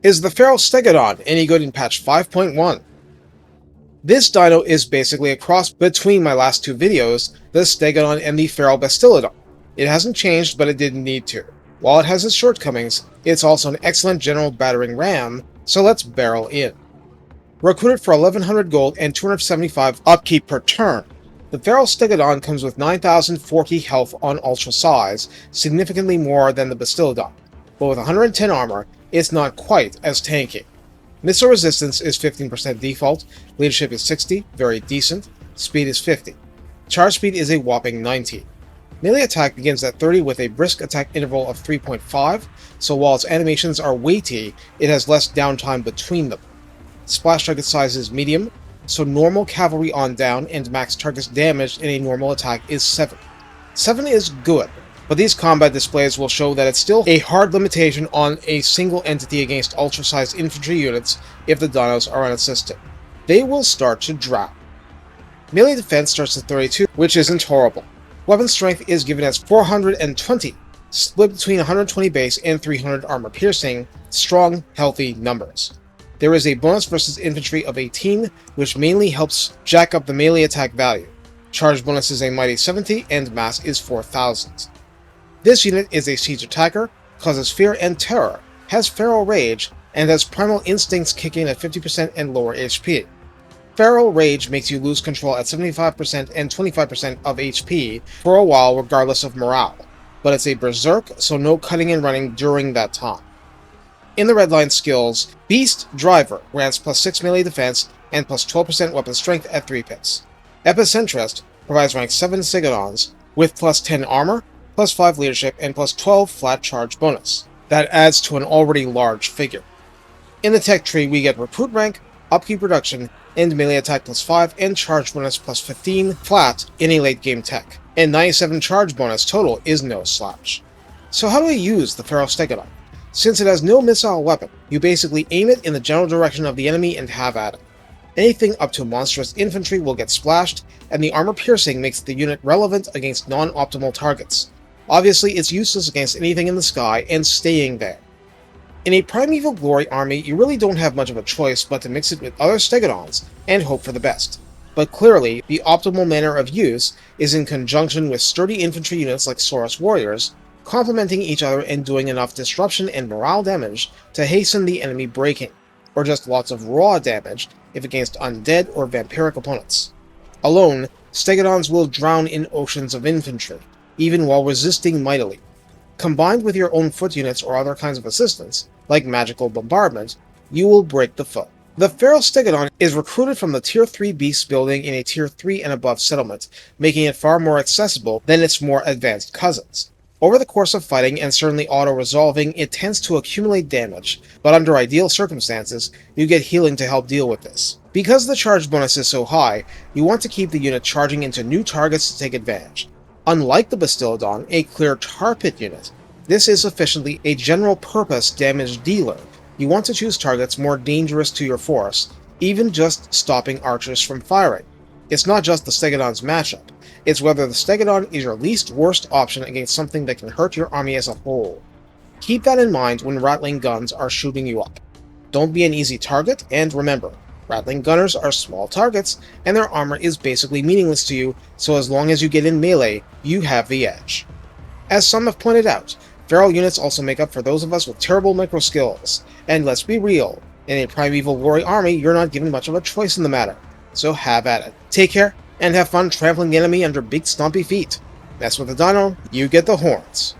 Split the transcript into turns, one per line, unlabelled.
Is the Feral Stegadon any good in patch 5.1? This dino is basically a cross between my last two videos, the Stegadon and the Feral Bastillodon. It hasn't changed, but it didn't need to. While it has its shortcomings, it's also an excellent general battering ram, so let's barrel in. Recruited for 1100 gold and 275 upkeep per turn, the Feral Stegadon comes with 9040 health on ultra size, significantly more than the Bastillodon, but with 110 armor, it's not quite as tanky. Missile resistance is 15% default, leadership is 60, very decent, speed is 50. Charge speed is a whopping 90. Melee attack begins at 30 with a brisk attack interval of 3.5, so while its animations are weighty, it has less downtime between them. Splash target size is medium, so normal cavalry on down and max targets damaged in a normal attack is 7. 7 is good, but these combat displays will show that it's still a hard limitation on a single entity against ultra-sized infantry units if the dinos are unassisted. They will start to drop. Melee defense starts at 32, which isn't horrible. Weapon strength is given as 420, split between 120 base and 300 armor piercing, strong, healthy numbers. There is a bonus versus infantry of 18, which mainly helps jack up the melee attack value. Charge bonus is a mighty 70, and mass is 4000. This unit is a siege attacker, causes fear and terror, has feral rage, and has primal instincts kicking at 50% and lower HP. Feral rage makes you lose control at 75% and 25% of HP for a while regardless of morale, but it's a berserk, so no cutting and running during that time. In the redline skills, Beast Driver grants plus 6 melee defense and plus 12% weapon strength at 3 pits. Epicentrist provides rank 7 Stegadons with plus 10 armor, plus 5 leadership, and plus 12 flat charge bonus. That adds to an already large figure. In the tech tree, we get recruit rank, upkeep reduction, and melee attack plus 5, and charge bonus plus 15 flat in a late game tech. And 97 charge bonus total is no slouch. So how do we use the Feral Stegadon? Since it has no missile weapon, you basically aim it in the general direction of the enemy and have at it. Anything up to monstrous infantry will get splashed, and the armor piercing makes the unit relevant against non-optimal targets. Obviously, it's useless against anything in the sky and staying there. In a Primeval Glory army, you really don't have much of a choice but to mix it with other Stegadons and hope for the best. But clearly, the optimal manner of use is in conjunction with sturdy infantry units like Saurus Warriors, complementing each other and doing enough disruption and morale damage to hasten the enemy breaking, or just lots of raw damage if against undead or vampiric opponents. Alone, Stegadons will drown in oceans of infantry, even while resisting mightily. Combined with your own foot units or other kinds of assistance, like magical bombardment, you will break the foe. The Feral Stegadon is recruited from the Tier 3 Beasts building in a Tier 3 and above settlement, making it far more accessible than its more advanced cousins. Over the course of fighting, and certainly auto-resolving, it tends to accumulate damage, but under ideal circumstances, you get healing to help deal with this. Because the charge bonus is so high, you want to keep the unit charging into new targets to take advantage. Unlike the Bastillodon, a clear tar pit unit, this is sufficiently a general-purpose damage dealer. You want to choose targets more dangerous to your force, even just stopping archers from firing. It's not just the Stegadon's matchup, it's whether the Stegadon is your least worst option against something that can hurt your army as a whole. Keep that in mind when rattling guns are shooting you up. Don't be an easy target, and remember, rattling gunners are small targets, and their armor is basically meaningless to you, so as long as you get in melee, you have the edge. As some have pointed out, feral units also make up for those of us with terrible micro skills, and let's be real, in a Primeval Glory army, you're not given much of a choice in the matter, so have at it. Take care, and have fun trampling the enemy under big stompy feet. Mess with the dino, you get the horns.